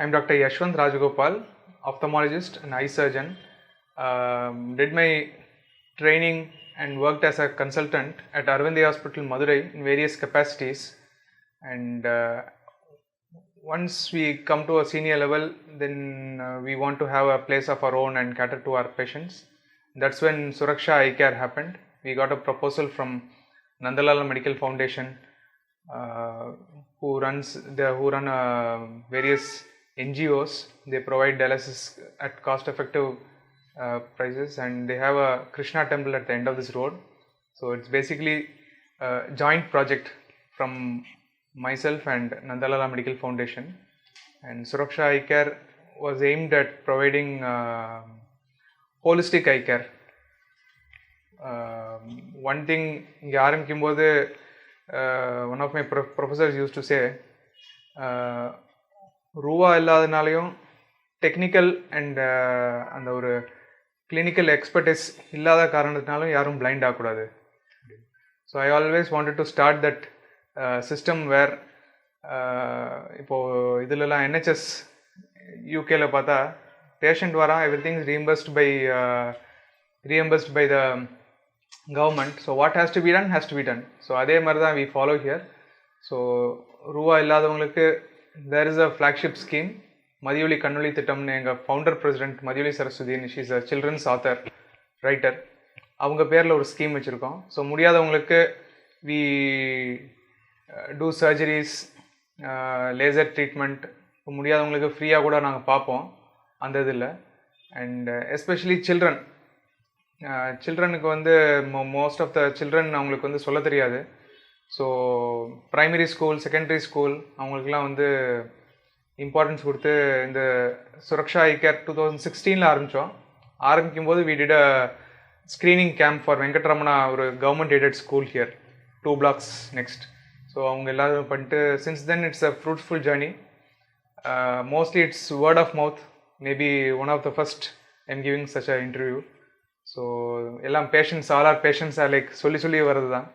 I'm Dr. Yeshwant R, ophthalmologist and eye surgeon. Did my training and worked as a consultant at Arvindi Hospital, Madurai in various capacities. And once we come to a senior level, then we want to have a place of our own and cater to our patients. That's when Suraksha Eye Care happened. We got a proposal from Nandalala Medical Foundation, who run various NGOs. They provide dialysis at cost-effective prices, and they have a Krishna temple at the end of this road. So it's basically a joint project from myself and Nandalala Medical Foundation. And Suraksha Eye Care was aimed at providing holistic eye care. One thing, one of my professors used to say, ரூவா இல்லாதனாலையும் technical and அந்த ஒரு clinical expertise இல்லாத காரணத்தினாலும் யாரும் blind ஆகக்கூடாது. So I always wanted to start that system where இப்போது இதிலலாம் NHS யூகேல பார்த்தா பேஷண்ட் வரான், everything is reimbursed by the government. So what has to be done has to be done. So அதே மாதிரி தான் we follow here. So ரூவா இல்லாதவங்களுக்கு there is a flagship scheme, மதியொலி Kannoli திட்டம்னு எங்கள் founder president Mathiyoli Saraswathi, she is a children's author writer, அவங்க பேரில் ஒரு ஸ்கீம் வச்சுருக்கோம். ஸோ முடியாதவங்களுக்கு we do surgeries, laser treatment, முடியாதவங்களுக்கு ஃப்ரீயாக கூட நாங்கள் பார்ப்போம் அந்த இதில். அண்ட் எஸ்பெஷலி சில்ட்ரனுக்கு வந்து மோஸ்ட் ஆஃப் த சில்ட்ரன் அவங்களுக்கு வந்து சொல்ல தெரியாது. So primary school, secondary school அவங்களுக்குலாம் வந்து இம்பார்ட்டன்ஸ் கொடுத்து இந்த சுரக்ஷா ஐ கேர் 2016 ஆரம்பிக்கும் போது we did a screening camp for Venkatramana, ஒரு government aided school here 2 blocks next. So அவங்க எல்லாரும் பண்ணிட்டு since then it's a fruitful journey. Mostly it's word of mouth. Maybe one of the first I'm giving such a interview. So எல்லாம் patients, all are patients are like சொல்லி வருது தான்.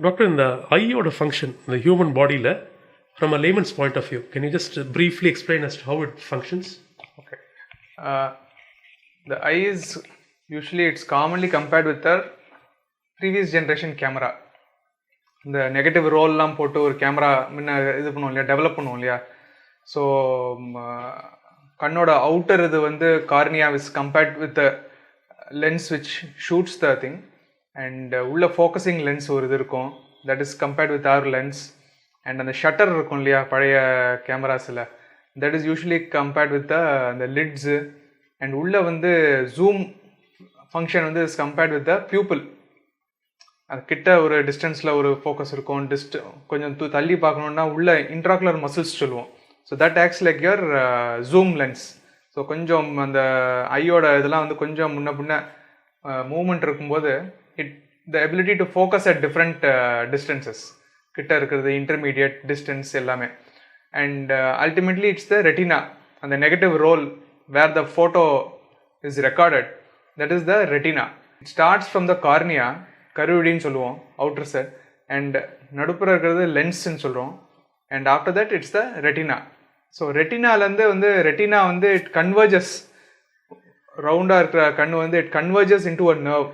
Doctor, இந்த ஐயோட function இந்த ஹியூமன் பாடியில் from a layman's point of view, can you just briefly explain as to how it functions? Okay. The eye is usually, it's commonly compared with the previous generation camera. இந்த negative ரோல்லாம் போட்டு ஒரு camera முன்ன இது பண்ணுவோம் இல்லையா, develop பண்ணுவோம் இல்லையா. So கண்ணோட அவுட்டர் இது வந்து cornea is compared with lens which shoots the thing, and உள்ள focusing lens ஒரு இது இருக்கும், that is compared with our lens. and அந்த ஷட்டர் இருக்கும் இல்லையா பழைய கேமராஸில், that is usually compared with the lids. and உள்ள வந்து zoom function வந்து is compared with the pupil. அது கிட்ட ஒரு டிஸ்டன்ஸில் ஒரு ஃபோக்கஸ் இருக்கும், கொஞ்சம் தள்ளி பார்க்கணுன்னா உள்ள இன்ட்ராகுலர் மசில்ஸ் சொல்லுவோம். So that acts like your zoom lens. So கொஞ்சம் அந்த ஐயோட இதெல்லாம் வந்து கொஞ்சம் முன்ன பின்ன மூமெண்ட் இருக்கும்போது the ability to focus at different distances, கிட்ட இருக்கிறது, இன்டர்மீடியட் டிஸ்டன்ஸ் எல்லாமே. And ultimately it's the retina, அந்த negative roll where the photo is recorded, that is the retina. It starts from the cornea, கருவிடின்னு சொல்லுவோம் outer set, and நடுப்புற இருக்கிறது லென்ஸ்ன்னு சொல்கிறோம். And after that it's the retina. So ரெட்டினாலேருந்து வந்து retina வந்து இட் கன்வர்ஜஸ், ரவுண்டாக இருக்கிற கண் வந்து it converges into a nerve,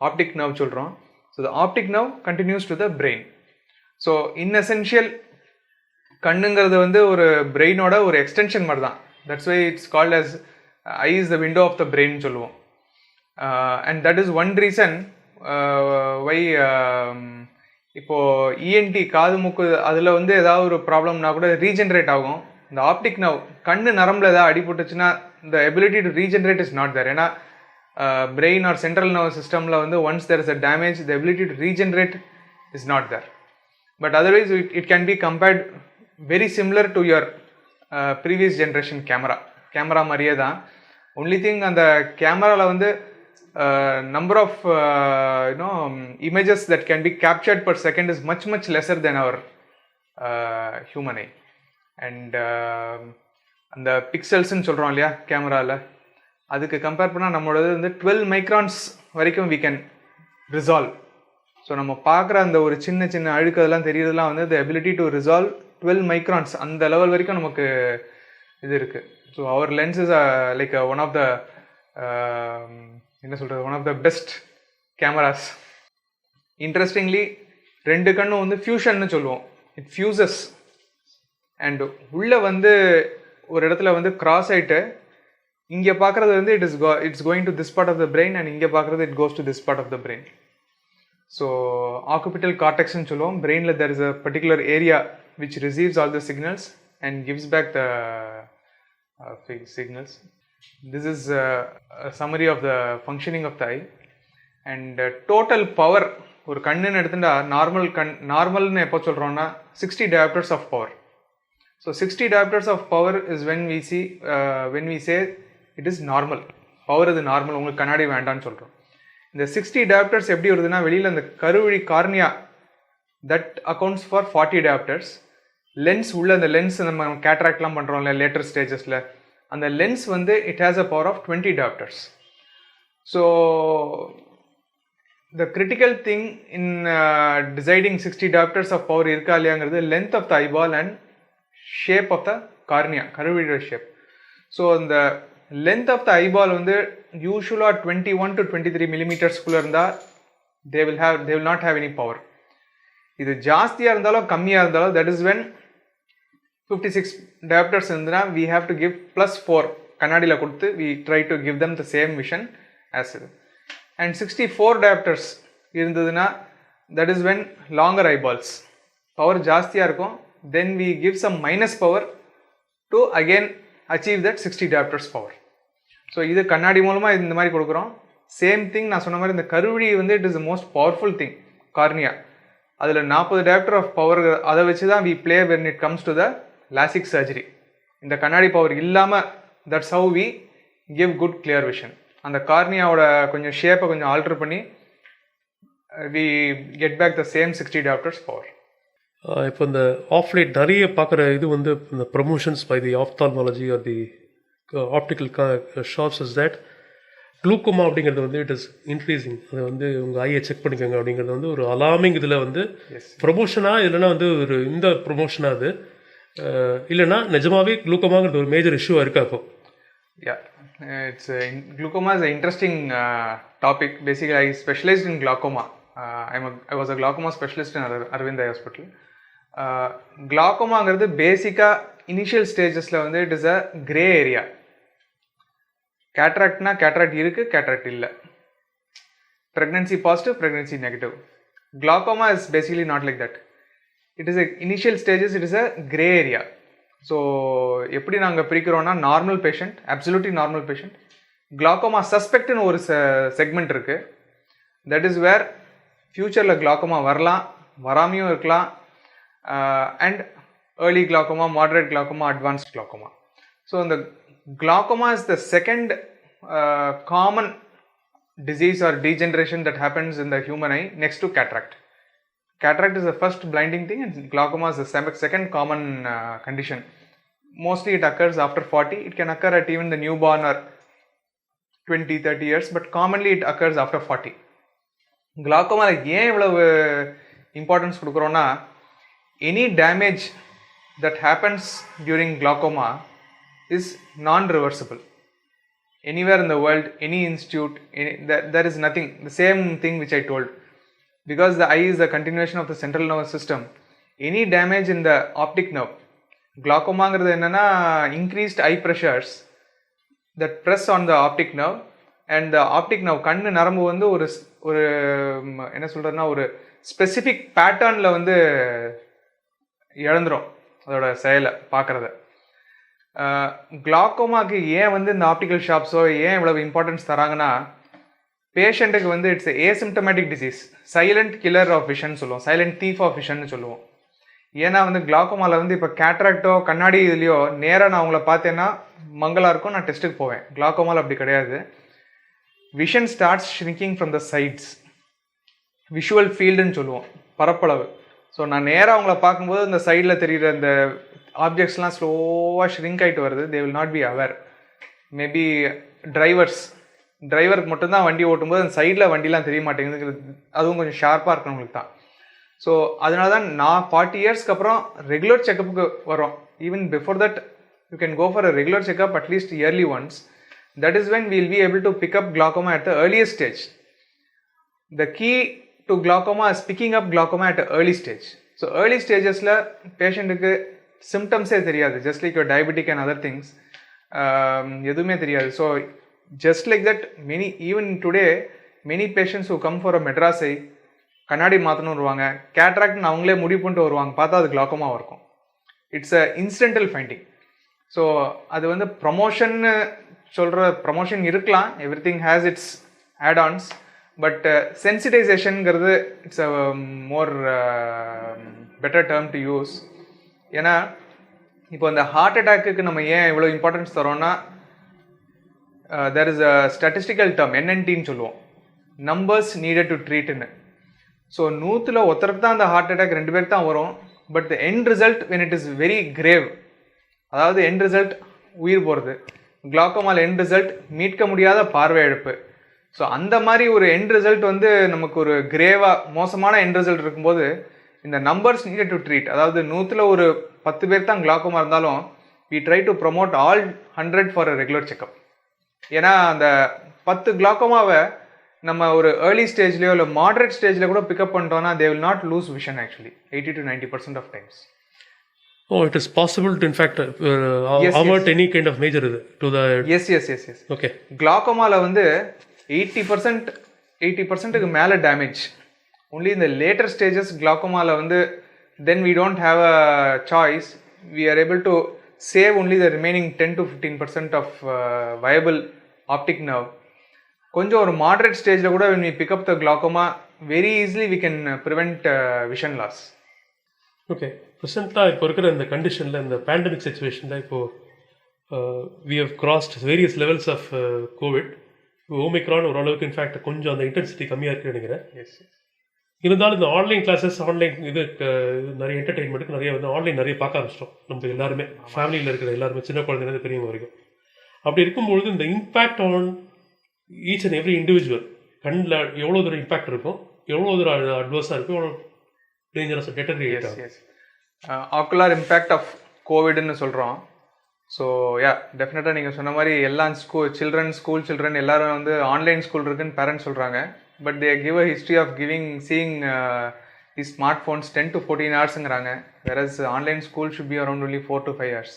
optic nerve சொல்கிறோம். So the optic nerve continues to the brain. So in essential கண்ணுங்கிறது வந்து ஒரு பிரெயினோட ஒரு எக்ஸ்டென்ஷன் மாதிரி தான். That's why it's called as eye is the window of the brain சொல்லுவோம். And that is one reason why இப்போது இஎன்டி காது மூக்கு அதில் வந்து ஏதாவது ஒரு ப்ராப்ளம்னா கூட ரீஜென்ரேட் ஆகும். இந்த ஆப்டிக் நர்வ் கண்ணு நரம்பில் ஏதாவது அடிபட்டுச்சுன்னா இந்த ability to regenerate is not there. ஏன்னா பிரெயின் ஆர் சென்ட்ரல் நர்வ் சிஸ்டமில் வந்து once there is a damage, the ability to regenerate is not there. But otherwise it can be compared very similar to your previous generation camera மாதிரியே தான். Only thing அந்த கேமராவில் வந்து number of images that can be captured per second is much lesser than our human eye. and அந்த பிக்சல்ஸ்ன்னு சொல்கிறோம் இல்லையா கேமராவில், அதுக்கு கம்பேர் பண்ணால் நம்மளோடது வந்து 12 microns வரைக்கும் we can resolve. ஸோ நம்ம பார்க்குற அந்த ஒரு சின்ன சின்ன அழுக்கு அதெல்லாம் தெரியறதுலாம் வந்து the ability to resolve 12 microns அந்த லெவல் வரைக்கும் நமக்கு இது இருக்குது. So our lens is like one of the என்ன சொல்கிறது, one of the best cameras. Interestingly ரெண்டு கண்ணும் வந்து ஃபியூஷன்னு சொல்லுவோம். இட் ஃபியூசஸ் அண்ட் உள்ளே வந்து ஒரு இடத்துல வந்து கிராஸ் ஆகிட்டு இங்கே பார்க்குறது வந்து it's going to this part of the brain and இங்கே பார்க்குறது it goes to this part of the brain. So occipital கார்டெக்ஸ்ன்னு சொல்லுவோம். பிரெயினில் there is a particular area which receives all the signals and gives back the signals. This is a summary of the functioning of the eye. And total power ஒரு கண்ணுன்னு எடுத்துட்டா நார்மல்னு எப்போ சொல்கிறோன்னா 60 diopters of power. So 60 diopters of power is when we say it is normal. Power இது normal, உங்களுக்கு கண்ணாடி வேண்டான்னு சொல்கிறோம். இந்த 60 diopters எப்படி வருதுன்னா, வெளியில் அந்த கருவழி cornea that accounts for 40 diopters. Lens உள்ள அந்த லென்ஸ் நம்ம கேட்ராக்ட்லாம் பண்ணுறோம்ல லேட்டர் ஸ்டேஜஸில், அந்த லென்ஸ் வந்து it has a power of 20 diopters. So the critical thing in deciding 60 diopters of power இருக்கா இல்லையாங்கிறது length of the eyeball and shape of the cornea, கருவிழ shape. So அந்த length of the eyeball வந்து யூஸ்வலாக 21 to 23 millimetersக்குள்ளே இருந்தால் they will not have any power. இது ஜாஸ்தியாக இருந்தாலும் கம்மியாக இருந்தாலும் that is when 56 diopters இருந்ததுன்னா we have to give +4 கண்ணாடியில் கொடுத்து we try to give them the same vision as it. And 64 diopters இருந்ததுன்னா that is when longer eyeballs, power ஜாஸ்தியாக இருக்கும், then we give some minus power to again achieve that 60 diopters power. So இது கண்ணாடி மூலமாக இந்த மாதிரி கொடுக்குறோம். Same thing நான் சொன்ன மாதிரி இந்த கருவிழி வந்து it is the most powerful thing cornea. அதில் 40 diopter ஆஃப் பவர், அதை வச்சு தான் we play when it comes to the lasik surgery. இந்த கண்ணாடி பவர் இல்லாமல் that's how we give good clear vision. அந்த கார்னியாவோட கொஞ்சம் ஷேப்பை கொஞ்சம் ஆல்டர் பண்ணி we get back the same 60 diopters power. இப்போ இந்த ஆஃப்லைட் நிறைய பார்க்குற இது வந்து இந்த promotions by the ophthalmology or the optical shops is that குளூக்கோமா அப்படிங்கிறது வந்து இட் இஸ் இன்க்ரீஸிங். அது வந்து உங்கள் ஐயை செக் பண்ணிக்கோங்க அப்படிங்கிறது வந்து ஒரு அலார்மிங். இதில் வந்து ப்ரொமோஷனாக இல்லைன்னா வந்து ஒரு இந்த ப்ரொமோஷனாக அது இல்லைன்னா நிஜமாவே குளூக்கோமாங்கிறது ஒரு மேஜர் இஷ்யூவாக இருக்கா? அப்போ Glaucoma is an interesting topic. Basically, I specialized in glaucoma. I was a glaucoma specialist in Arvind Eye Hospital. Glaucoma பேசிக்காக இனிஷியல் ஸ்டேஜஸில் வந்து it is a grey area. கேட்ராக்ட்னா கேட்ராக்ட் இருக்குது, கேட்ராக்ட் இல்லை. Pregnancy positive, pregnancy negative. Glaucoma is basically not like that. It is a initial stages, it is a gray area. ஸோ எப்படி நாங்கள் பிரிக்கிறோன்னா normal patient, absolutely normal patient, Glaucoma சஸ்பெக்ட்னு ஒரு segment இருக்குது. தட் இஸ் வேர் ஃப்யூச்சரில் Glaucoma வரலாம், வராமையும் இருக்கலாம். And early Glaucoma, moderate Glaucoma, advanced Glaucoma. So இந்த Glaucoma is the second common disease or degeneration that happens in the human eye next to cataract. Cataract is the first blinding thing and glaucoma is the second common condition. Mostly it occurs after 40. It can occur at even the newborn or 20-30 years, but commonly it occurs after 40. Glaucoma ஏன் இவ்வளவு importance கொடுக்குறோன்னா, any damage that happens during glaucoma is non-reversible. Anywhere in the world, any institute, there is nothing. The same thing which I told. Because the eye is a continuation of the central nervous system. Any damage in the optic nerve, glaucoma ங்கிறது என்னன்னா increased eye pressures that press on the optic nerve, and the optic nerve கண்ணு நரம்பு வந்து ஒரு என்ன சொல்றதுன்னா ஒரு specific பேட்டர்ன்ல வந்து இழந்துரும் அதோட செயலை பார்க்கறத. Glaucomaக்கு ஏன் வந்து இந்த ஆப்டிக்கல் ஷாப்ஸோ ஏன் இவ்வளவு இம்பார்ட்டன்ஸ் தராங்கன்னா, பேஷண்ட்டுக்கு வந்து it's asymptomatic disease, silent killer of vision சொல்லுவோம், சைலண்ட் தீஃப் ஆஃப் விஷன் சொல்லுவோம். ஏன்னா வந்து Glaucomaல வந்து இப்போ கேட்ராக்டோ கண்ணாடி இதுலையோ நேராக நான் அவங்கள பார்த்தேன்னா மங்களாக இருக்கும், நான் டெஸ்ட்டுக்கு போவேன். Glaucomaல அப்படி கிடையாது. Vision starts shrinking from the sides, visual ஃபீல்டுன்னு சொல்லுவோம், பரப்பளவு. ஸோ நான் நேராக அவங்கள பார்க்கும்போது இந்த சைடில் தெரிகிற இந்த ஆப்ஜெக்ட்ஸ்லாம் ஸ்லோவாக ஷ்ரிங்க் ஆகிட்டு வருது. They will not be aware. Maybe டிரைவருக்கு மட்டும்தான் வண்டி ஓட்டும்போது அந்த சைடில் வண்டிலாம் தெரிய மாட்டேங்குது, அதுவும் கொஞ்சம் ஷார்ப்பாக இருக்கவங்களுக்கு தான். ஸோ அதனால தான் நான் 40 இயர்ஸ்க்கு அப்புறம் ரெகுலர் செக்கப்புக்கு வரோம். Even before that you can go for a regular checkup at least yearly once. That is when we will be able to pick up glaucoma at the earliest stage. The key to glaucoma is picking up glaucoma at an early stage. So early stages la patient ku symptoms e theriyadu, just like your diabetic and other things, edume theriyadu. So just like that, even today many patients who come for a Madras eye, கண்ணாடி மாற்றணும் வருவாங்க, கேட்ராக்ட்னு அவங்களே முடிவு பண்ணிட்டு வருவாங்க, பார்த்தா அது கிளாக்கோமாவாக இருக்கும். It's a incidental finding. So அது வந்து ப்ரமோஷன் இருக்கலாம், everything has its add-ons, but சென்சிடைசேஷனுங்கிறது it's a more better term to use. ஏன்னா இப்போ இந்த ஹார்ட் அட்டாக்கு நம்ம ஏன் இவ்வளோ இம்பார்ட்டன்ஸ் தரோம்னா, there is a statistical term, NNTன்னு சொல்லுவோம், நம்பர்ஸ் நீடட் டு ட்ரீட்னு. ஸோ 100ல் ஒருத்தருக்கு தான் அந்த ஹார்ட் அட்டாக், 2 பேருக்கு தான் வரும். But the end result when it is very grave, அதாவது எண்ட் ரிசல்ட் உயிர் போகிறது, கிளாக்கோமால் எண்ட் ரிசல்ட் மீட்க முடியாத பார்வை இழப்பு. ஸோ அந்த மாதிரி ஒரு எண்ட் ரிசல்ட் வந்து நமக்கு ஒரு கிரேவாக மோசமான எண்ட் ரிசல்ட் இருக்கும்போது இந்த நம்பர்ஸ் நீடட் டு ட்ரீட், அதாவது 100ல் ஒரு 10 பேர் தான் கிளாக்கோமா இருந்தாலும் we try to promote all 100 for a regular checkup. ஏன்னா அந்த 10 கிளாக்கோமாவை நம்ம ஒரு ஏர்லி ஸ்டேஜ்லையோ இல்லை மாடரேட் ஸ்டேஜில் கூட பிக்கப் பண்ணிட்டோம்னா they will not lose vision actually 80 to 90% of times. Oh, it is possible to in fact avert any kind of major to the... Yes. Okay. Glaucoma வந்து 80%க்கு மேலே damage. only in the later stages glaucoma வந்து then we don't have a choice, we are able to save only the remaining 10 to 15% of viable optic nerve. கொஞ்சம் ஒரு moderate ஸ்டேஜில் கூட when we pick up the glaucoma very easily we can prevent vision loss. Okay, ப்ரெசென்ட்டாக இப்போ இருக்கிற இந்த கண்டிஷனில், இந்த பேண்டமிக் சுச்சுவேஷனில் இப்போது we have crossed various levels of COVID. Omicron ஓரளவுக்கு இன்ஃபேக்ட் கொஞ்சம் அந்த இன்டென்சிட்டி கம்மியாக இருக்குன்னு நினைக்கிறேன். எஸ். இருந்தாலும் இந்த ஆன்லைன் கிளாஸஸ், ஆன்லைன் இது நிறைய என்டர்டெயின்மெண்ட்டுக்கு நிறைய வந்து ஆன்லைன் நிறைய பார்க்க ஆரம்பிச்சிட்டோம் நம்ம எல்லாருமே, ஃபேமிலியில் இருக்கிற எல்லாருமே, சின்ன குழந்தைங்க பெரியவங்க வரைக்கும். அப்படி இருக்கும்பொழுது இந்த impact on each and every individual கண்ணில் எவ்வளோ தூரம் இம்பேக்ட் இருக்கும், எவ்வளோ தூரம் அட்வர்ஸாக இருக்கும், எவ்வளோ டேஞ்சரஸ் டெட்டரியேட் ஆகும். ஆக்குலர் இம்பேக்ட் ஆஃப் கோவிட்னு சொல்கிறோம். ஸோ டெஃபினட்டாக நீங்கள் சொன்ன மாதிரி எல்லா ஸ்கூல் சில்ட்ரன் எல்லாரும் வந்து ஆன்லைன் ஸ்கூல் இருக்குன்னு பேரண்ட்ஸ் சொல்கிறாங்க. But they give a history of seeing the smart phones 10 to 14 hours-ங்கிறாங்க. Whereas online school should be around only 4 to 5 hours.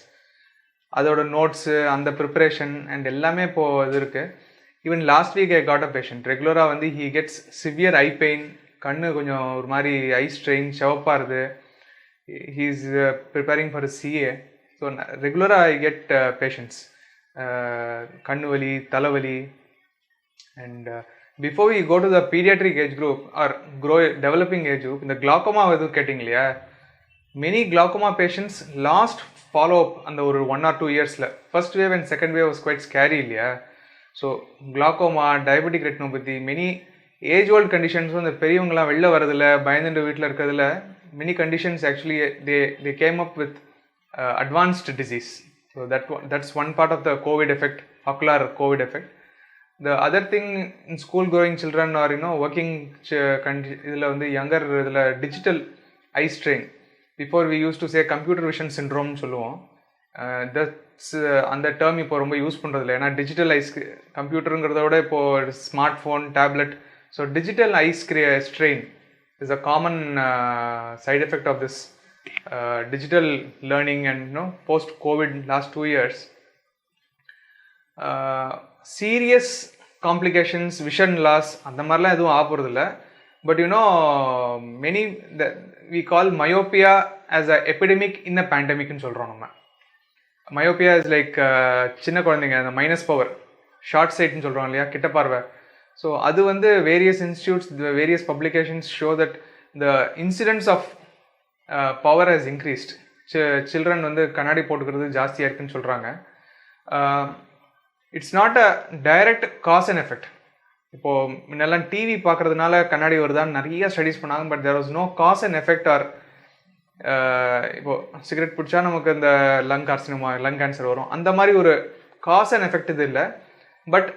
அதோட நோட்ஸு, அந்த ப்ரிப்பரேஷன் அண்ட் எல்லாமே இப்போது இது இருக்குது. Even last week I got a patient, ரெகுலராக வந்து he gets severe eye pain, கண்ணு கொஞ்சம் ஒரு மாதிரி ஐ ஸ்ட்ரெயின், செவப்பாக இருக்குது. He is preparing for CA. So ரெகுலராக ஐ கெட் பேஷண்ட்ஸ், கண்ணு வலி, தலைவலி. And before we go to the pediatric age group or developing age group, இந்த glaucoma எதுவும் கேட்டிங்க இல்லையா, many glaucoma patients last follow-up அந்த ஒரு 1 or 2 years, first wave and second wave was quite scary இல்லையா. So glaucoma, diabetic retinopathy, many age old conditions, இந்த பெரியவங்களாம் வெளில வரதில்ல, பயந்துட்டு வீட்டில் இருக்கிறதுல, many conditions actually they came up with advanced disease. So that's one part of the COVID effect, ocular COVID effect. The other thing in school going children or working இதில் வந்து younger இதில் digital eye strain, before we used to say computer vision syndrome சொல்லுவோம். that's அந்த term இப்போ ரொம்ப use பண்ணுறதில்ல, ஏன்னா digital ice கம்ப்யூட்டருங்கிறத விட இப்போது smart phone, tablet. So digital eyes strain is a common side effect of this digital learning and post COVID last 2 years. Serious complications, vision loss அந்த மாதிரிலாம் எதுவும் ஆகிறதில்ல. But many we call myopia as a epidemic in a பேண்டமிக்னு சொல்கிறோம் நம்ம. Myopia is like சின்ன குழந்தைங்க, அந்த மைனஸ் பவர், ஷார்ட் சைட்னு சொல்கிறோம் இல்லையா, கிட்ட பார்வை. ஸோ அது வந்து various institutes, various publications show that the incidents of power has increased. Children வந்து கண்ணாடி போட்டுக்கிறது ஜாஸ்தியாக இருக்குன்னு சொல்கிறாங்க. It's not a direct cause and effect. இப்போது முன்னெல்லாம் டிவி பார்க்குறதுனால கண்ணாடி வருதான்னு நிறைய ஸ்டடீஸ் பண்ணாங்க. But there was no cause and effect. Or இப்போது சிகரெட் பிடிச்சா நமக்கு இந்த லங் கேன்சர் வரும், அந்த மாதிரி ஒரு காஸ் அண்ட் எஃபெக்ட் இது இல்லை. But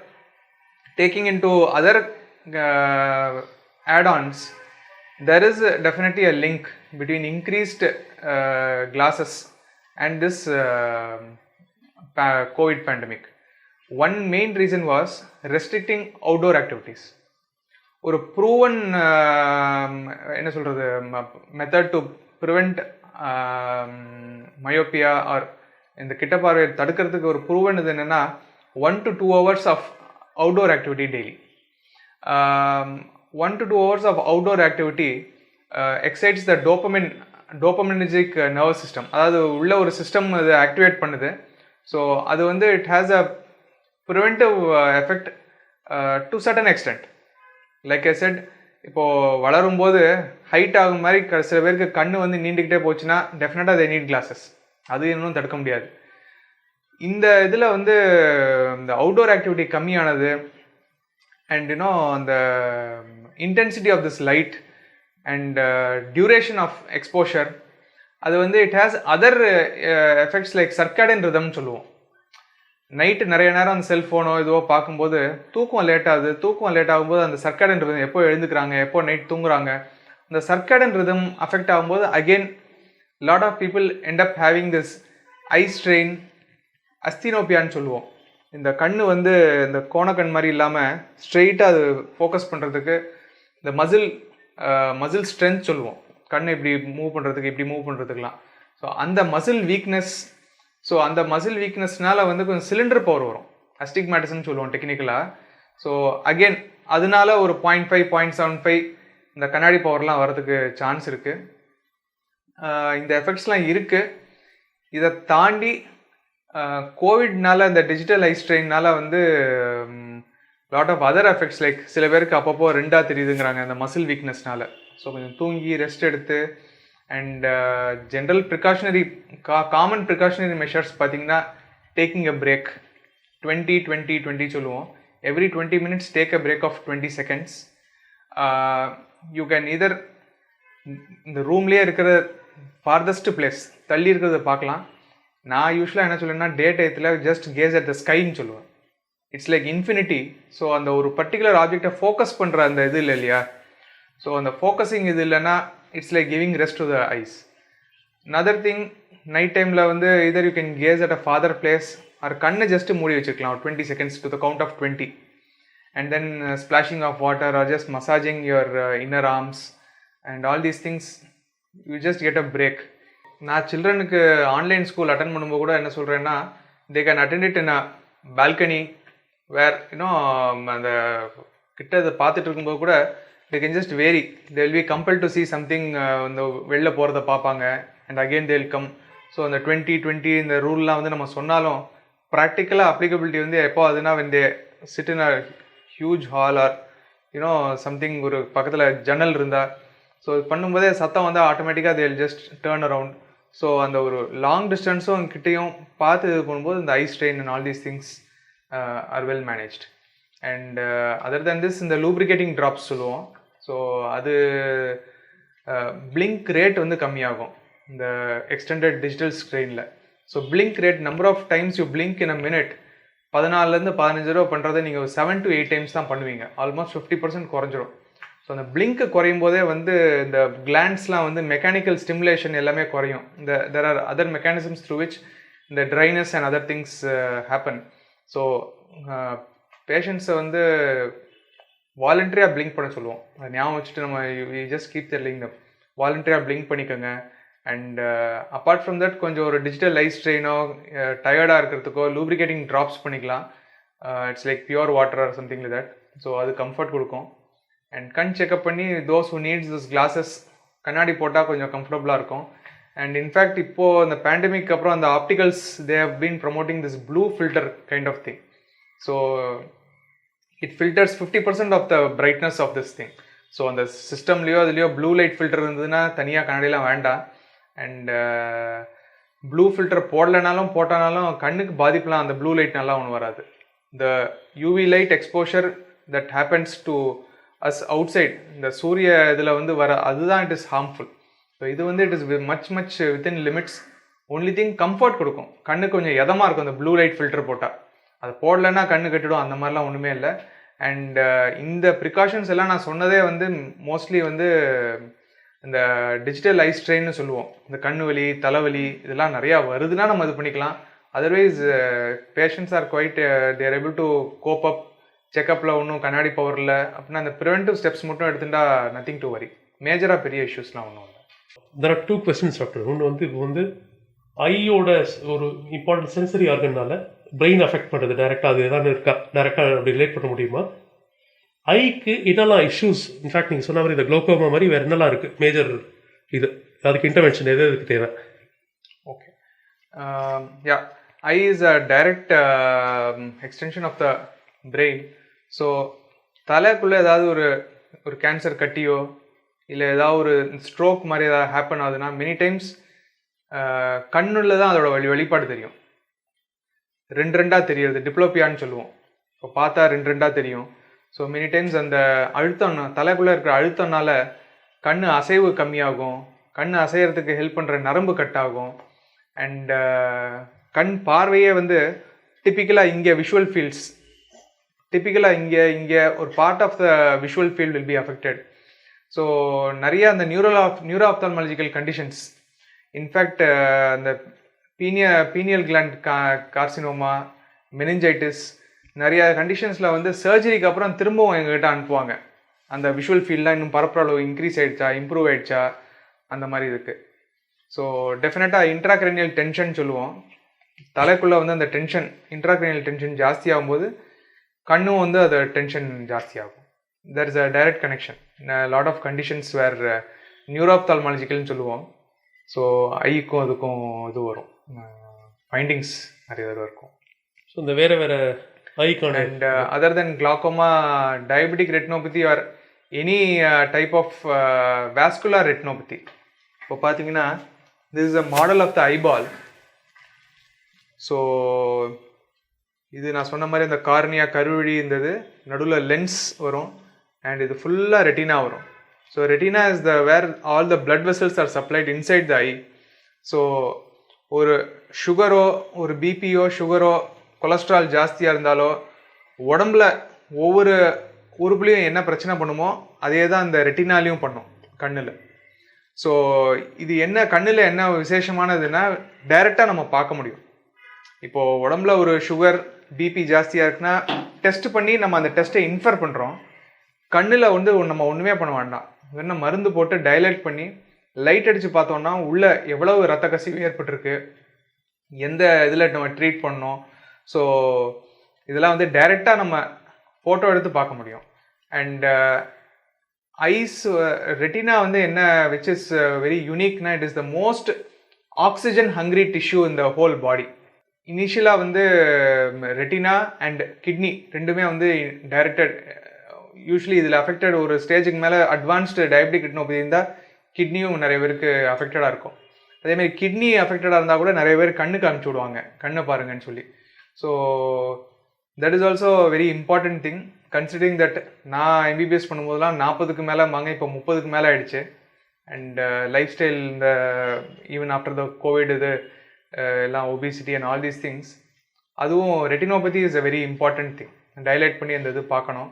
taking into other add-ons, there is definitely a link between increased glasses and this COVID pandemic. One main reason was restricting outdoor activities. ஒரு ப்ரூவன் என்ன சொல்கிறது method to prevent myopia or இந்த கிட்ட பார்வையை தடுக்கிறதுக்கு ஒரு proven இது என்னென்னா 1 to 2 hours of outdoor activity daily. 1 to 2 hours of outdoor activity excites the dopaminergic nervous system. அதாவது உள்ள ஒரு சிஸ்டம் அது ஆக்டிவேட் பண்ணுது. ஸோ அது வந்து it has a preventive effect to certain extent. Like I set, இப்போது வளரும்போது ஹைட் ஆகும் மாதிரி சில பேருக்கு கண் வந்து நீண்டுக்கிட்டே போச்சுன்னா டெஃபினட்டாக they need glasses. அது இன்னும் தடுக்க முடியாது. இந்த இதில் வந்து இந்த அவுட்டோர் ஆக்டிவிட்டி கம்மியானது அண்ட் அந்த intensity of this light and duration of exposure, அது வந்து it has other effects like circadian ரிதம்னு சொல்லுவோம். நைட்டு நிறைய நேரம் அந்த செல்ஃபோனோ இதுவோ பார்க்கும்போது தூக்கம் லேட் ஆகுது. தூக்கம் லேட் ஆகும்போது அந்த சர்க்காடியன் ரிதம் எப்போ எழுந்துக்கிறாங்க, எப்போ நைட் தூங்குறாங்க, அந்த சர்க்காடியன் ரிதம் அஃபெக்ட் ஆகும்போது again lot of people end up having this eye strain, அஸ்தினோபியான்னு சொல்லுவோம். இந்த கண் வந்து இந்த கோணக்கண் மாதிரி இல்லாமல் ஸ்ட்ரெயிட்டாக அது ஃபோக்கஸ் பண்ணுறதுக்கு இந்த மசில் ஸ்ட்ரென்த் சொல்லுவோம். கண் இப்படி மூவ் பண்ணுறதுக்கு இப்படி மூவ் பண்ணுறதுக்கெலாம். ஸோ அந்த மசில் வீக்னஸ், ஸோ அந்த மசில் வீக்னஸ்னால வந்து கொஞ்சம் சிலிண்டர் பவர் வரும், அஸ்டிக்மேட்டிசம்னு சொல்லுவோம் டெக்னிக்கலாக. ஸோ அகெயின் அதனால ஒரு 0.5 0.75 இந்த கண்ணாடி பவர்லாம் வரதுக்கு சான்ஸ் இருக்குது. இந்த எஃபெக்ட்ஸ்லாம் இருக்குது. இதை தாண்டி கோவிட்னால இந்த டிஜிட்டல் ஐ ஸ்ட்ரெயின்னால வந்து lot of other effects like சில பேருக்கு அப்பப்போ ரெண்டாக தெரியுதுங்கிறாங்க இந்த மசில் வீக்னஸ்னால. ஸோ கொஞ்சம் தூங்கி ரெஸ்ட் எடுத்து and general precautionary common precautionary measures பார்த்தீங்கன்னா டேக்கிங் அ பிரேக் 20-20-20 சொல்லுவோம். Every 20 minutes take a break of 20 seconds. You can either இந்த ரூம்லேயே இருக்கிற ஃபார்தஸ்ட் பிளேஸ் தள்ளி இருக்கிறத பார்க்கலாம். நான் யூஸ்வலாக என்ன சொல்லுவேன்னா டே டயத்தில் ஜஸ்ட் கேஸ் அட் த ஸ்கைன்னு சொல்லுவேன். It's like infinity. ஸோ அந்த ஒரு பர்டிகுலர் ஆப்ஜெக்டை ஃபோக்கஸ் பண்ணுற அந்த இது இல்லை இல்லையா? ஸோ அந்த ஃபோக்கஸிங் இது இல்லைன்னா it's like giving rest to the eyes. another thing, night டைமில் வந்து either you can gaze at a farther place or கண்ணை ஜஸ்ட்டு மூடி வச்சுக்கலாம் 20 seconds to the count of 20 and then splashing of water or just massaging your inner arms and all these things, you just get a break. நான் சில்ட்ரனுக்கு online school attend பண்ணும்போது கூட என்ன சொல்கிறேன்னா they can attend it in a balcony where அந்த கிட்ட அதை பார்த்துட்டு இருக்கும்போது கூட they can just vary. They will be compelled to see something இந்த வெளில போகிறத பார்ப்பாங்க and again they will come. So அந்த 20-20 இந்த ரூல்லாம் வந்து நம்ம சொன்னாலும் ப்ராக்டிக்கலாக அப்ளிகபிலிட்டி வந்து எப்போ அதுனா when they sit in a huge hall or something ஒரு பக்கத்தில் ஜன்னல் இருந்தால், ஸோ இது பண்ணும்போதே சத்தம் வந்து ஆட்டோமேட்டிக்காக they will just turn around. So அந்த ஒரு லாங் டிஸ்டன்ஸும் கிட்டேயும் பார்த்து இது பண்ணும்போது இந்த eye strain and all these things are well managed. And other than this இந்த லூப்ரிகேட்டிங் ட்ராப்ஸ் சொல்லுவோம். ஸோ அது பிளிங்க் ரேட் வந்து கம்மியாகும் இந்த எக்ஸ்டெண்டட் டிஜிட்டல் ஸ்க்ரீனில். So blink rate, number of times you blink in a minute 14 15 தடவை பண்ணுறதை நீங்கள் 7 to 8 times தான் பண்ணுவீங்க. ஆல்மோஸ்ட் 50% குறைஞ்சிரும். ஸோ அந்த பிளிங்க்கு குறையும் போதே வந்து இந்த கிளாண்ட்ஸ்லாம் வந்து மெக்கானிக்கல் ஸ்டிமுலேஷன் எல்லாமே குறையும். இந்த there are other mechanisms through which இந்த dryness and other things happen. So பேஷண்ட்ஸை வந்து வாலண்டரியாக பிளிங்க் பண்ண சொல்லுவோம். அதை ஞாபகம் வச்சுட்டு நம்ம ஜஸ்ட் கீப் தெரியலிங்க, வாலண்டரியாக பிளிங்க் பண்ணிக்கோங்க. அண்ட் அப்பார்ட் ஃப்ரம் தட் கொஞ்சம் ஒரு டிஜிட்டல் லைட் ஸ்ட்ரெயினோ டயர்டாக இருக்கிறதுக்கோ லூப்ரிகேட்டிங் ட்ராப்ஸ் பண்ணிக்கலாம். It's like pure water or something like that. So அது கம்ஃபர்ட் கொடுக்கும். அண்ட் கண் செக்அப் பண்ணி those who needs this glasses கண்ணாடி போட்டால் கொஞ்சம் கம்ஃபர்டபுளாக இருக்கும். அண்ட் இன்ஃபேக்ட் இப்போது அந்த பேண்டமிக் அப்புறம் அந்த opticals they have been promoting this blue filter kind of thing. So it filters 50% of the brightness of this thing. So அந்த சிஸ்டம்லேயோ அதுலேயோ ப்ளூ லைட் ஃபில்டர் இருந்ததுன்னா தனியாக கண்ணாடிலாம் வேண்டாம். அண்ட் ப்ளூ ஃபில்டர் போட்டானாலும் கண்ணுக்கு பாதிப்புலாம் அந்த ப்ளூ லைட்னாலாம் ஒன்றும் வராது. The UV light exposure that happens to us outside, இந்த சூரிய இதில் வந்து வர அதுதான் இட் இஸ் ஹார்ம்ஃபுல். ஸோ இது வந்து it is much within limits. Only thing comfort கொடுக்கும், கண்ணுக்கு கொஞ்சம் எதமாக இருக்கும் அந்த ப்ளூ லைட் ஃபில்டர் போட்டால். அது போடலைன்னா கண்ணு கட்டிடும், அந்த மாதிரிலாம் ஒன்றுமே இல்லை. அண்ட் இந்த ப்ரிகாஷன்ஸ் எல்லாம் நான் சொன்னதே வந்து மோஸ்ட்லி வந்து இந்த டிஜிட்டல் ஐ ஸ்ட்ரெயின்னு சொல்லுவோம். இந்த கண்ணு வலி தலைவலி இதெல்லாம் நிறையா வருதுன்னா நம்ம இது பண்ணிக்கலாம். Otherwise patients are quite there able to cope up செக்கப்பில் ஒன்றும் கண்ணாடி பவர் இல்லை அப்படின்னா அந்த ப்ரிவென்டிவ் ஸ்டெப்ஸ் மட்டும் எடுத்துட்டா நத்திங் டு வரி. மேஜராக பெரிய இஷ்யூஸ்லாம் ஒன்றும் இல்லை. There are two questions, doctor. ஒன்று வந்து இப்போ வந்து ஐயோட ஒரு இம்பார்ட்டன்ட் சென்சரி ஆர்கன்னால பிரெயின் அஃபெக்ட் பண்ணுறது டைரெக்டாக அது எதாவது இருக்கா, டைரெக்டாக அப்படி ரிலேட் பண்ண முடியுமா? ஐக்கு இதெல்லாம் இஷ்யூஸ் இன்ஃபேக்ட் நீங்கள் சொன்ன மாதிரி இந்த குளோக்கோமா மாதிரி வேறு என்னெல்லாம் இருக்குது மேஜர் இது, அதுக்கு இன்டர்வென்ஷன் எது எதுக்கு தேவை? Okay, yeah, eye is a direct extension of the brain. So தலைக்குள்ளே ஏதாவது ஒரு கேன்சர் கட்டியோ இல்லை ஏதாவது ஒரு ஸ்ட்ரோக் மாதிரி ஏதாவது ஹேப்பன் ஆகுதுன்னா மெனி டைம்ஸ் கண்ணுள்ள தான் அதோட வெளிப்பாடு தெரியும். ரெண்டாக தெரியுது, டிப்ளோபியான்னு சொல்லுவோம். இப்போ பார்த்தா ரெண்டாக தெரியும். ஸோ மெனி டைம்ஸ் அந்த அழுத்தம் தலைக்குள்ளே இருக்கிற அழுத்தம்னால கண் அசைவு கம்மியாகும், கண் அசைகிறதுக்கு ஹெல்ப் பண்ணுற நரம்பு கட் ஆகும். அண்ட் கண் பார்வையே வந்து டிப்பிக்கலாக இங்கே விஷுவல் ஃபீல்ட்ஸ் டிப்பிக்கலாக இங்கே ஒரு part of the visual field will be affected. So நிறைய அந்த நியூரோ ஆப்தால்மாலஜிக்கல் கண்டிஷன்ஸ், இன்ஃபேக்ட் அந்த பீனியல் கிளாண்ட் கார்சினோமா, மெனிஞ்சைட்டிஸ், நிறைய கண்டிஷன்ஸில் வந்து சர்ஜரிக்கு அப்புறம் திரும்பவும் எங்ககிட்ட அனுப்புவாங்க. அந்த விஷுவல் ஃபீல்டெலாம் இன்னும் பரப்பளவு இன்க்ரீஸ் ஆகிடுச்சா, இம்ப்ரூவ் ஆகிடுச்சா, அந்த மாதிரி இருக்குது. ஸோ டெஃபினட்டாக இன்ட்ராக்ரேனியல் டென்ஷன் சொல்லுவோம். தலைக்குள்ளே வந்து அந்த டென்ஷன், இன்ட்ராக்ரேனியல் டென்ஷன் ஜாஸ்தியாகும் போது கண்ணும் வந்து அது tension ஜாஸ்தியாகும். there is a direct connection in a lot of conditions where neuroophthalmologicalனு சொல்லுவோம். ஸோ ஐக்கும் அதுக்கும் இது வரும், ஃபைண்டிங்ஸ் நிறைய தடவை இருக்கும். ஸோ இந்த வேறு ஐக்கான and other then glaucoma, diabetic retinopathy or any type of vascular retinopathy. இப்போ பார்த்தீங்கன்னா this is a model of the eyeball. So இது நான் சொன்ன மாதிரி இந்த கார்னியா கருவழி இருந்தது, நடுவில் லென்ஸ் வரும் அண்ட் இது ஃபுல்லாக ரெட்டினா வரும். So retina is the where all the blood vessels are supplied inside the eye. So ஒரு சுகரோ, ஒரு பிபியோ, சுகரோ, கொலஸ்ட்ரால் ஜாஸ்தியாக இருந்தாலோ உடம்புல ஒவ்வொரு உறுப்புலையும் என்ன பிரச்சனை பண்ணுமோ அதே தான் இந்த ரெட்டினாலையும் பண்ணும் கண்ணில். ஸோ இது என்ன கண்ணில் என்ன விசேஷமானதுன்னா டைரெக்டாக நம்ம பார்க்க முடியும். இப்போது உடம்புல ஒரு சுகர், பிபி ஜாஸ்தியாக இருக்குன்னா டெஸ்ட் பண்ணி நம்ம அந்த டெஸ்ட்டை இன்ஃபர் பண்ணுறோம். கண்ணில் வந்து நம்ம ஒன்றுமே பண்ண வேண்டாம், வேணா மருந்து போட்டு டைலைட் பண்ணி லைட் அடித்து பார்த்தோன்னா உள்ளே எவ்வளவு ரத்த கசிவு ஏற்பட்டிருக்கு, எந்த இதில் நம்ம ட்ரீட் பண்ணோம். ஸோ இதெல்லாம் வந்து டைரெக்டாக நம்ம ஃபோட்டோ எடுத்து பார்க்க முடியும். அண்ட் ஐஸ் ரெட்டினா வந்து என்ன விச் இஸ் வெரி யூனிக்னா it is the most oxygen hungry tissue in the whole body. இனிஷியலாக வந்து ரெட்டினா அண்ட் கிட்னி ரெண்டுமே வந்து டைரக்டட், யூஸ்வலி இதில் அஃபெக்டட் ஒரு ஸ்டேஜுக்கு மேலே அட்வான்ஸ்டு டயபெட்டிக் ரெட்டினோபதி இருந்தால் கிட்னியும் நிறைய பேருக்கு அஃபெக்டடாக இருக்கும். அதேமாதிரி கிட்னி அஃபெக்டடாக இருந்தால் கூட நிறைய பேர் கண்ணுக்கு அனுப்பிச்சி விடுவாங்க, கண்ணை பாருங்கன்னு சொல்லி. So that is also very important thing considering that நான் எம்பிபிஎஸ் பண்ணும்போதெல்லாம் 40க்கு மேலே வாங்க, இப்போ 30க்கு மேலே ஆயிடுச்சு. அண்ட் லைஃப் ஸ்டைல் இந்த ஈவன் ஆஃப்டர் த கோவிட் இது எல்லாம் obesity and all these things, அதுவும் retinopathy is a very important thing. Dilate பண்ணி அந்த இது பார்க்கணும்.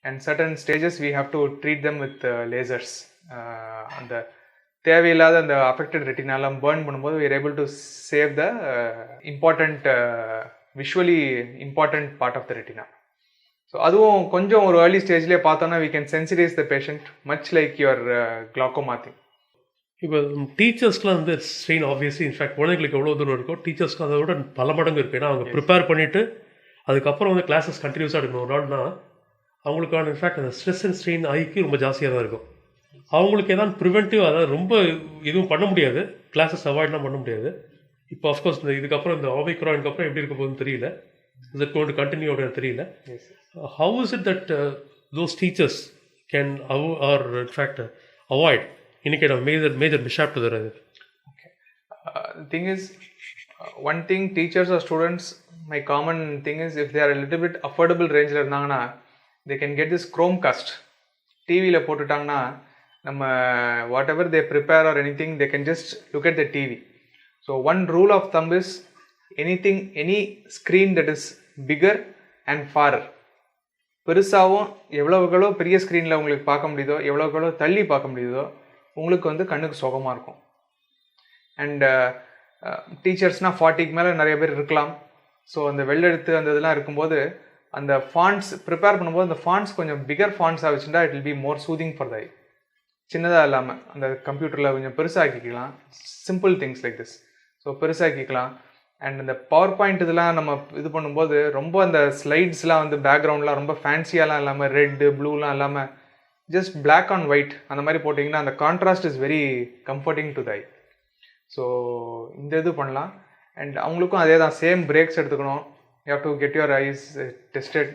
And certain stages we have to treat them with lasers. அந்த தேவையில்லாத அந்த அஃபெக்டட் ரெட்டினாலாம் பேர்ன் பண்ணும்போது we are able to save the important visually important part of the retina. So அதுவும் கொஞ்சம் ஒரு ஏர்லி ஸ்டேஜ்லேயே பார்த்தோன்னா we can sensitize the patient much like your glaucoma thing. இப்போ டீச்சர்ஸ்க்குலாம் வந்து ஸ்ட்ரெயின் ஆப்வியஸ்லி இன்ஃபேக்ட் குழந்தைங்களுக்கு எவ்வளோ தூரம் இருக்கோ டீச்சர்ஸ்க்கு அதை விட பல மடங்கு இருக்குது. ஏன்னா அவங்க ப்ரிப்பேர் பண்ணிவிட்டு அதுக்கப்புறம் வந்து கிளாஸஸ் கண்டினியூஸாக எடுக்கணும் ஒரு நாள்னா அவங்களுக்கான இன்ஃபேக்ட் அந்த ஸ்ட்ரெஸ் அண்ட் ஸ்ட்ரெயின் ஐக்கு ரொம்ப ஜாஸ்தியாக தான் இருக்கும். அவங்களுக்கு ஏதாவது ப்ரிவென்டிவ், அதாவது ரொம்ப இதுவும் பண்ண முடியாது, கிளாஸஸ் அவாய்ட்லாம் பண்ண முடியாது. இப்போ அஃப்கோர்ஸ் இதுக்கப்புறம் இந்த ஒமிக்ரானுக்கு அப்புறம் எப்படி இருக்க போகுதுன்னு தெரியல, is it going to continue அப்படின்னு தெரியல. How is it that those teachers can R in fact avoid any kind of major mishap to the retina? Okay. The thing is, one thing teachers or students, my common thing is if they are a little bit affordable range la irundanga they can get this Chromecast. TV la pottutanga நம்ம whatever they prepare or anything they can just look at the TV. So one rule of thumb is any screen that is bigger and farer, பெருசாகவும் எவ்வளவுகளோ பெரிய ஸ்க்ரீனில் உங்களுக்கு பார்க்க முடியுதோ எவ்வளவுகளோ தள்ளி பார்க்க முடியுதோ உங்களுக்கு வந்து கண்ணுக்கு சுகமாக இருக்கும். அண்ட் டீச்சர்ஸ்னால் 40க்கு மேலே நிறைய பேர் இருக்கலாம். ஸோ அந்த வெள்ளெழுத்து அந்த இதெல்லாம் இருக்கும்போது அந்த ஃபாண்ட்ஸ் ப்ரிப்பேர் பண்ணும்போது அந்த ஃபாண்ட்ஸ் கொஞ்சம் பிகர் ஃபாண்ட்ஸாக வச்சுட்டா it will be more soothing for the eye. சின்னதாக இல்லாமல் அந்த கம்ப்யூட்டரில் கொஞ்சம் பெருசாக்கிக்கலாம். Simple things like this. So பெருசாக்கிக்கலாம். அண்ட் இந்த பவர் பாயிண்ட் இதெல்லாம் நம்ம இது பண்ணும்போது ரொம்ப அந்த ஸ்லைட்ஸ்லாம் வந்து பேக்ரவுண்ட்லாம் ரொம்ப ஃபேன்சியாலாம் இல்லாமல் ரெட்டு ப்ளூலாம் இல்லாமல் ஜஸ்ட் பிளாக் ஆன் ஒயிட் அந்த மாதிரி போட்டிங்கன்னா அந்த contrast is very comforting to தை. ஸோ இந்த இது பண்ணலாம். அண்ட் அவங்களுக்கும் அதே தான், சேம் பிரேக்ஸ் எடுத்துக்கணும். You have to get your eyes tested,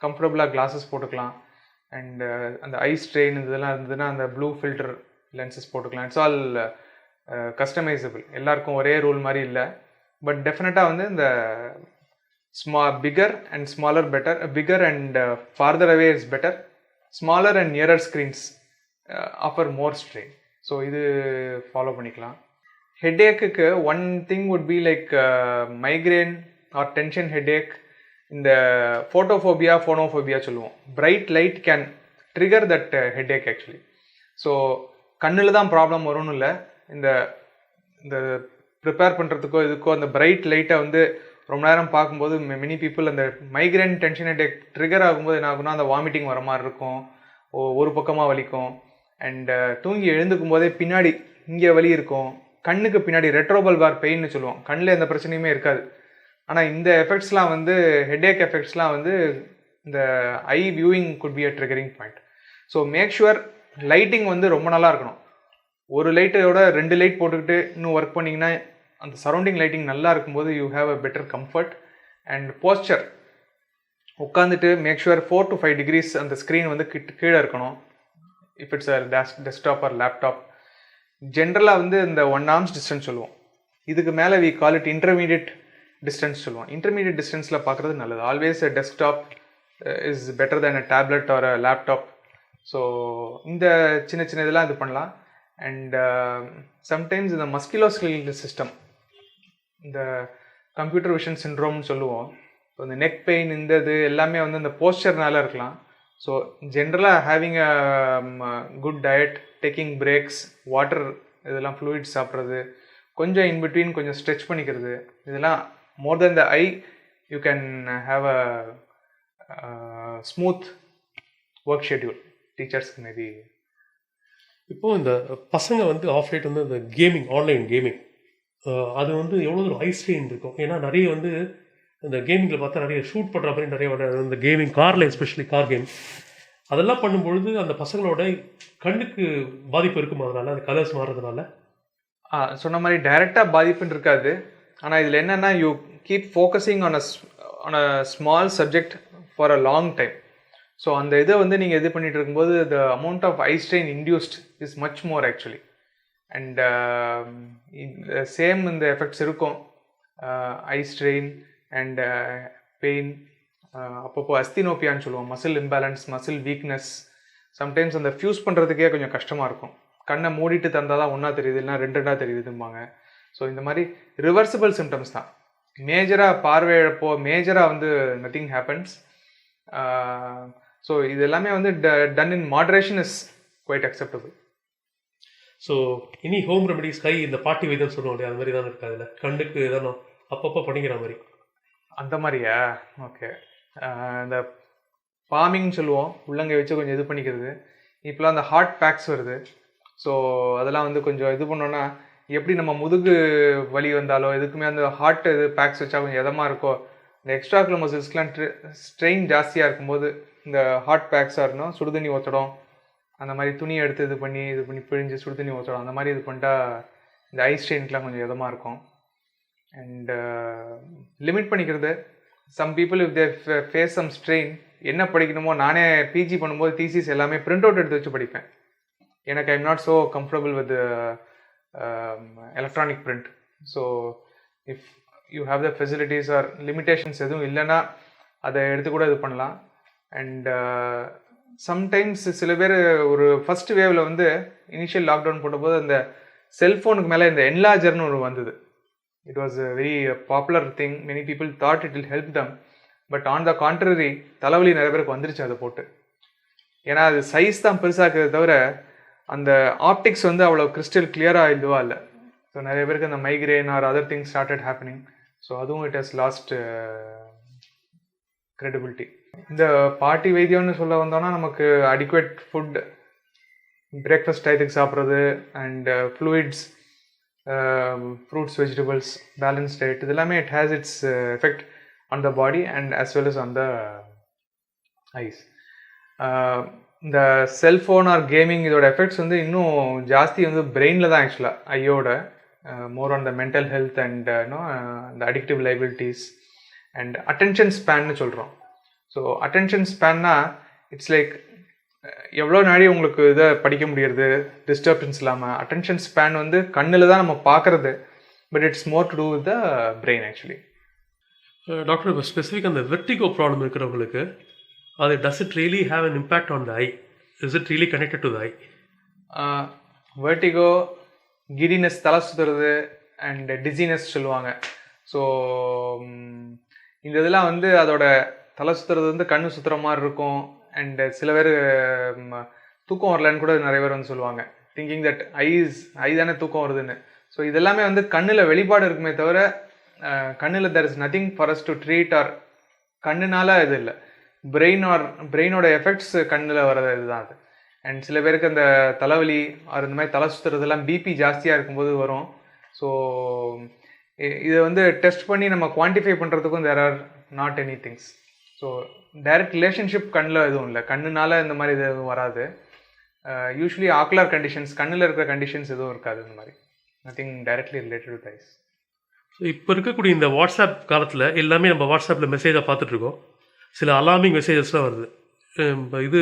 கம்ஃபர்டபுளாக கிளாஸஸ் போட்டுக்கலாம். அண்ட் அந்த ஐ ஸ்ட்ரெயின் இதெல்லாம் இருந்ததுன்னா அந்த ப்ளூ ஃபில்டர் லென்சஸ் போட்டுக்கலாம். It's all customisable. எல்லாருக்கும் ஒரே ரூல் மாதிரி இல்லை. பட் டெஃபினட்டாக வந்து இந்த bigger and smaller better, bigger and farther away is better, smaller and nearer screens offer more strain. So இது ஃபாலோ பண்ணிக்கலாம். ஹெட்ஏக்குக்கு one thing would be like migraine or tension headache. இந்த ஃபோட்டோஃபோபியா ஃபோனோஃபோபியா சொல்லுவோம். Bright light can trigger that headache actually. So கண்ணில் தான் problem வரும்னு இல்லை, இந்த இந்த ப்ரிப்பேர் பண்ணுறதுக்கோ இதுக்கோ அந்த பிரைட் லைட்டை வந்து ரொம்ப நேரம் பார்க்கும்போது மெனி பீப்புள் அந்த மைக்ரேன் டென்ஷன் ஹெட்ஏக் ட்ரிகர் ஆகும்போது என்ன ஆகுனா அந்த வாமிட்டிங் வர மாதிரி இருக்கும், ஒரு பக்கமாக வலிக்கும். அண்ட் தூங்கி எழுந்துக்கும் போதே பின்னாடி இங்கே வலி இருக்கும். கண்ணுக்கு பின்னாடி ரெட்ரோபல்பார் பெயின்னு சொல்லுவோம். கண்ணில் எந்த பிரச்சனையுமே இருக்காது. ஆனால் இந்த எஃபெக்ட்ஸ்லாம் வந்து ஹெட்ஏக் எஃபெக்ட்ஸ்லாம் வந்து இந்த eye viewing could be a triggering point. So make sure lighting வந்து ரொம்ப நல்லா இருக்கணும். ஒரு லைட்டோட 2 லைட் போட்டுக்கிட்டு இன்னும் ஒர்க் பண்ணிங்கன்னா அந்த சரௌண்டிங் லைட்டிங் நல்லா இருக்கும்போது you have a better comfort. And posture உட்காந்துட்டு மேக் ஷுவர் 4 to 5 degrees அந்த ஸ்க்ரீன் வந்து கீழே இருக்கணும். If it's a desktop or laptop. ஜென்ரலாக வந்து இந்த 1 arms டிஸ்டன்ஸ் சொல்லுவோம். இதுக்கு மேலே we call it intermediate distance சொல்லுவோம். இன்டர்மீடியட் டிஸ்டன்ஸில் பார்க்குறது நல்லது. Always a desktop is better than a tablet or a laptop. So இந்த சின்ன சின்ன இதெல்லாம் இது பண்ணலாம். அண்ட் சம்டைம்ஸ் இந்த மஸ்கிலோஸ்கெலட்டல் சிஸ்டம், இந்த கம்ப்யூட்டர் விஷன் சிண்ட்ரோம்னு சொல்லுவோம். ஸோ இந்த நெக் பெயின் இந்த இது எல்லாமே வந்து இந்த போஸ்டர்னால இருக்கலாம். ஸோ ஜென்ரலாக having a good diet, taking breaks, water இதெல்லாம் ஃப்ளூயிட்ஸ் சாப்பிட்றது, கொஞ்சம் இன்பிட்வீன் கொஞ்சம் ஸ்ட்ரெச் பண்ணிக்கிறது, இதெல்லாம் more than the I you can have a smooth work schedule. டீச்சர்ஸ்க்கு மேபி இப்போது இந்த பசங்க வந்து ஆஃப் லைட் வந்து இந்த கேமிங், ஆன்லைன் கேமிங், அது வந்து எவ்வளோ ஒரு ஹை ஸ்ட்ரெயின் இருக்கும். ஏன்னா நிறைய வந்து இந்த கேமிங்கில் பார்த்தா நிறைய ஷூட் பண்ணுற மாதிரி நிறைய இந்த கேமிங் காரில், எஸ்பெஷலி கார் கேம், அதெல்லாம் பண்ணும்பொழுது அந்த பசங்களோட கண்ணுக்கு பாதிப்பு இருக்குமா? அதனால அந்த கலர்ஸ் மாறுறதுனால சொன்ன மாதிரி டைரெக்டாக பாதிப்புன்னு இருக்காது. ஆனால் இதில் என்னென்னா you keep focusing on a small subject for a long time. So அந்த இதை வந்து நீங்கள் இது பண்ணிகிட்டு இருக்கும்போது the amount of eye strain induced is much more actually. And same இந்த எஃபெக்ட்ஸ் இருக்கும். ஐ ஸ்ட்ரெயின் அண்ட் பெயின், அப்பப்போ அஸ்தினோப்பியான்னு சொல்லுவோம், muscle imbalance, muscle weakness. Sometimes அந்த ஃபியூஸ் பண்ணுறதுக்கே கொஞ்சம் கஷ்டமாக இருக்கும். கண்ணை மூடிட்டு தந்தால் தான் ஒன்றா தெரியுது, இல்லைனா 2 தெரியுதும்பாங்க. ஸோ இந்த மாதிரி ரிவர்சிபிள் சிம்டம்ஸ் தான். மேஜராக பார்வை இழப்போ மேஜராக வந்து நத்திங் ஹேப்பன்ஸ். ஸோ இது எல்லாமே வந்து done in moderation is quite acceptable. So இனி ஹோம் ரெமடிஸ், கை இந்த பாட்டி வைத்தியம் சொல்லுவோம் இல்லையா, அது மாதிரி தான் இருக்காது இல்லை, கண்ணுக்கு எதானோ அப்பப்போ பண்ணிக்கிற மாதிரி அந்த மாதிரியா? ஓகே. இந்த பாமிங்னு சொல்லுவோம், உள்ளங்கை வச்சு கொஞ்சம் இது பண்ணிக்கிறது. இப்போலாம் அந்த ஹார்ட் பேக்ஸ் வருது. ஸோ அதெல்லாம் வந்து கொஞ்சம் இது பண்ணோன்னா எப்படி நம்ம முதுகு வலி வந்தாலோ எதுக்குமே அந்த ஹார்ட் இது பேக்ஸ் வச்சா கொஞ்சம் இதமாக இருக்கோ, இந்த எக்ஸ்ட்ராக்குலர் மசில்ஸ்க்கெலாம் ஸ்ட்ரெயின் ஜாஸ்தியாக இருக்கும்போது இந்த ஹார்ட் பேக்ஸாக இருந்தால் சுடுதண்ணி ஊற்றடும், அந்த மாதிரி துணியை எடுத்து இது பண்ணி பிழிஞ்சு சுடுதண்ணி ஊற்றடும், அந்த மாதிரி இது பண்ணிட்டா இந்த ஐ ஸ்ட்ரெயின்க்கெலாம் கொஞ்சம் இதமாக இருக்கும். அண்ட் லிமிட் பண்ணிக்கிறது. Some people if they face some strain, என்ன படிக்கணுமோ, நானே பிஜி பண்ணும்போது தீசிஸ் எல்லாமே பிரிண்ட் அவுட் எடுத்து வச்சு படிப்பேன். எனக்கு I am not so comfortable with electronic print. So if you have the facilities or limitations எதுவும் இல்லைன்னா அதை எடுத்து கூட இது பண்ணலாம். அண்ட் சம்டைம்ஸ் சில பேர் ஒரு ஃபர்ஸ்ட் வேவில் வந்து இனிஷியல் லாக்டவுன் போட்டபோது அந்த செல்ஃபோனுக்கு மேலே இந்த என்லார்ஜர்னு ஒரு வந்தது. It was a very popular thing. Many people thought it will help them. But on the contrary, தலைவலி நிறைய பேருக்கு வந்துருச்சு அதை போட்டு. ஏன்னா அது சைஸ் தான் பெருசாக்குறத தவிர அந்த ஆப்டிக்ஸ் வந்து அவ்வளோ கிறிஸ்டல் கிளியராக இதுவாக இல்லை. ஸோ நிறைய பேருக்கு அந்த migraine or other things started happening. So அதுவும் இட் ஹஸ் லாஸ்ட் credibility. இந்த பாட்டி வைத்தியம்னு சொல்ல வந்தோம்னா நமக்கு அடிக்குவேட் ஃபுட், பிரேக்ஃபாஸ்ட் டயத்துக்கு சாப்பிட்றது, and fluids, fruits, vegetables, balance diet, இது எல்லாமே it has its effect on the body and as well as on the eyes. இந்த செல்ஃபோன் ஆர் கேமிங் இதோட எஃபெக்ட்ஸ் வந்து இன்னும் ஜாஸ்தி வந்து பிரெயினில் தான் ஆக்சுவலாக, ஐயோட more on the mental health and இந்த அடிக்டிவ் லைபிலிட்டிஸ் அண்ட் அட்டென்ஷன் ஸ்பேன்னு சொல்கிறோம். ஸோ அட்டென்ஷன் ஸ்பேன்னா இட்ஸ் லைக் எவ்வளோ நாடி உங்களுக்கு இதை படிக்க முடியறது டிஸ்டர்பன்ஸ் இல்லாமல். அட்டென்ஷன் ஸ்பேன் வந்து கண்ணில் தான் நம்ம பார்க்குறது, but it's more to do with the brain actually. Doctor, இப்போ ஸ்பெசிஃபிக் அந்த வெர்டிகோ ப்ராப்ளம் இருக்கிறவங்களுக்கு அது does it really have an impact on the eye? Is it really connected to the eye? Vertigo, giddiness, தலை சுற்றுறது and dizziness சொல்லுவாங்க. So இந்த இதெல்லாம் வந்து அதோட தலை சுற்றுறது வந்து கண்ணு சுற்றுற மாதிரி இருக்கும். அண்டு சில பேர் தூக்கம் வரலன்னு கூட நிறைய பேர் வந்து சொல்லுவாங்க, திங்கிங் தட் ஐ தானே தூக்கம் வருதுன்னு. ஸோ இதெல்லாமே வந்து கண்ணில் வெளிப்பாடு இருக்குமே தவிர கண்ணில் there is nothing for us to treat or கண்ணுனால இது இல்லை. பிரெயினோட எஃபெக்ட்ஸ் கண்ணில் வர்றது இதுதான் அது. அண்ட் சில பேருக்கு அந்த தலைவலி அது இந்த மாதிரி தலை சுற்றுறதெல்லாம் பிபி ஜாஸ்தியாக இருக்கும்போது வரும். ஸோ இதை வந்து டெஸ்ட் பண்ணி நம்ம குவான்டிஃபை பண்ணுறதுக்கும் there are not any things. So direct relationship கண்ணில் எதுவும் இல்லை, கண்ணுனால இந்த மாதிரி இது எதுவும் வராது. யூஸ்வலி ஆக்குலர் கண்டிஷன்ஸ், கண்ணில் இருக்கிற கண்டிஷன்ஸ் எதுவும் இருக்காது, இந்த மாதிரி nothing directly related with eyes. So இப்போ இருக்கக்கூடிய இந்த வாட்ஸ்அப் காலத்தில் எல்லாமே நம்ம வாட்ஸ்அப்பில் மெசேஜாக பார்த்துட்ருக்கோம். சில அலார்மிங் மெசேஜஸ்லாம் வருது. இது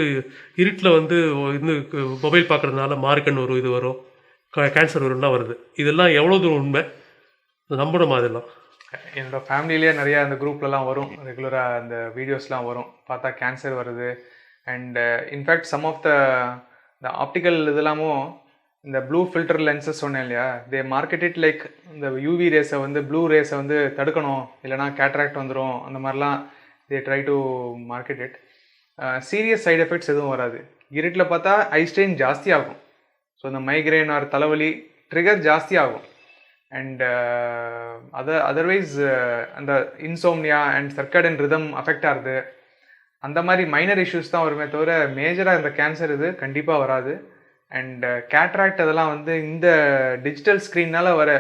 இருட்டில் வந்து இது மொபைல் பார்க்குறதுனால மார்க்கன் வரும், இது வரும், கேன்சர் வரும்லாம் வருது. இதெல்லாம் எவ்வளோ தூரம் உண்மை, நம்பணுமா? அதெல்லாம் என்னோடய ஃபேமிலியிலே நிறையா அந்த குரூப்லலாம் வரும், ரெகுலராக அந்த வீடியோஸ்லாம் வரும், பார்த்தா கேன்சர் வருது. And in fact some of the optical இதெல்லாமும் இந்த ப்ளூ ஃபில்டர் லென்சஸ் சொன்னேன் இல்லையா, தே மார்க்கெட் இட் லைக் இந்த யூவி ரேஸை வந்து ப்ளூ ரேஸை வந்து தடுக்கணும், இல்லைனா கேட்ராக்ட் வந்துடும், அந்த மாதிரிலாம் they try to market it. Serious side effects எதுவும் வராது. இருட்டில் பார்த்தா ஐ ஸ்ட்ரெயின் ஜாஸ்தி ஆகும். ஸோ இந்த மைக்ரேன் ஆர் தலைவலி ட்ரிகர் ஜாஸ்தி ஆகும். அண்ட் அதர்வைஸ் அந்த இன்சோம்னியா அண்ட் சர்க்கடன் ரிதம் அஃபெக்ட் ஆகுது, அந்த மாதிரி மைனர் இஷ்யூஸ் தான் வருமே தவிர மேஜராக இந்த கேன்சர் இது கண்டிப்பாக வராது. அண்ட் கேட்ராக்ட் அதெல்லாம் வந்து இந்த டிஜிட்டல் ஸ்க்ரீன்னால் வர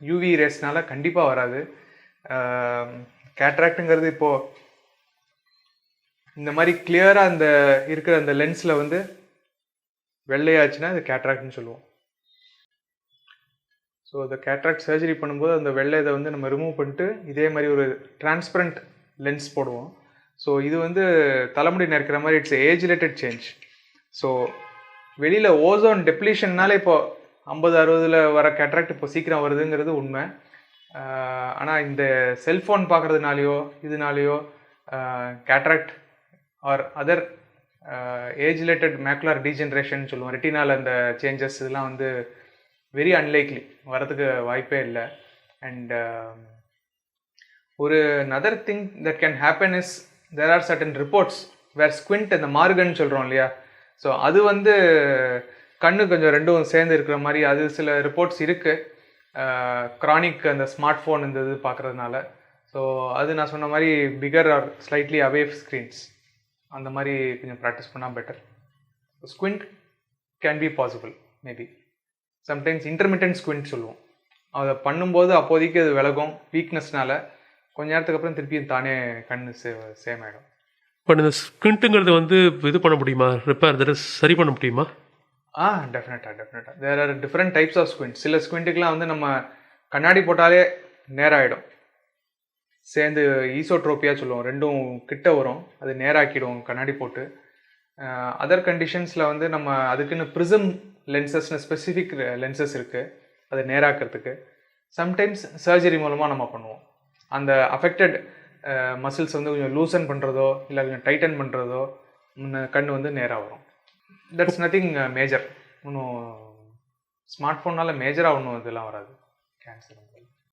யூவி ரேஸ்னால கண்டிப்பாக வராது. கேட்ராக்டுங்கிறது இப்போது இந்த மாதிரி கிளியராக அந்த இருக்கிற அந்த லென்ஸில் வந்து வெள்ளையாச்சுன்னா அது கேட்ராக்ட்னு சொல்லுவோம். ஸோ அந்த கேட்ராக்ட் சர்ஜரி பண்ணும்போது அந்த வெள்ளை இதை வந்து நம்ம ரிமூவ் பண்ணிட்டு இதே மாதிரி ஒரு டிரான்ஸ்பரண்ட் லென்ஸ் போடுவோம். ஸோ இது வந்து தலைமுடி நெருக்கிற மாதிரி it's age related change. So வெளியில் ஓசோன் டெப்ளீஷன்னால இப்போ 50-60 வர கேட்ராக்ட் இப்போ சீக்கிரம் வருதுங்கிறது உண்மை. ஆனால் இந்த செல்ஃபோன் பார்க்குறதுனாலையோ இதனாலேயோ cataract or other age related macular degeneration சொல்லுவோம், ரெட்டினால் அந்த சேஞ்சஸ் இதெல்லாம் வந்து வெரி அன்லைக்லி வரதுக்கு வாய்ப்பே இல்லை. அண்ட் ஒரு another thing that can happen is there are certain reports where squint இந்த மார்கன் சொல்கிறோம் இல்லையா, ஸோ அது வந்து கண்ணு கொஞ்சம் ரெண்டும் சேர்ந்து இருக்கிற மாதிரி அது சில ரிப்போர்ட்ஸ் இருக்குது க்ரானிக் அந்த ஸ்மார்ட் ஃபோன் இந்த இது பார்க்குறதுனால. ஸோ அது நான் சொன்ன மாதிரி பிகர் ஆர் ஸ்லைட்லி அவே ஸ்க்ரீன்ஸ் அந்த மாதிரி கொஞ்சம் ப்ராக்டிஸ் பண்ணால் better. Squint can be possible maybe. Sometimes intermittent squint சொல்லுவோம், அதை பண்ணும்போது அப்போதைக்கு அது விலகும் வீக்னஸ்னால, கொஞ்ச நேரத்துக்கு அப்புறம் திருப்பியும் தானே கண்ணு சேம் ஆகிடும். பட் இந்த ஸ்குவிண்ட்டுங்கிறது வந்து இது பண்ண முடியுமா, ரிப்பேர் சரி பண்ண முடியுமா? டெஃபினட்டாக there are different types of squint. சில ஸ்குவிண்ட்டுக்கெலாம் வந்து நம்ம கண்ணாடி போட்டாலே நேராகிடும், சேர்ந்து ஈசோட்ரோப்பியாக சொல்லுவோம், ரெண்டும் கிட்ட வரும், அது நேராக்கிடுவோம் கண்ணாடி போட்டு. அதர் கண்டிஷன்ஸில் வந்து நம்ம அதுக்குன்னு ப்ரிசம் லென்சஸ்னு ஸ்பெசிஃபிக் லென்சஸ் இருக்குது அதை நேராக்கிறதுக்கு. சம்டைம்ஸ் சர்ஜரி மூலமாக நம்ம பண்ணுவோம், அந்த அஃபெக்டட் மசில்ஸ் வந்து கொஞ்சம் லூசன் பண்ணுறதோ இல்லை கொஞ்சம் டைட்டன் பண்ணுறதோ கண் வந்து நேராக வரும். That's nothing major. ஒன்றும் ஸ்மார்ட் ஃபோனால் மேஜராக ஒன்றும் இதெல்லாம் வராது கேன்சர்.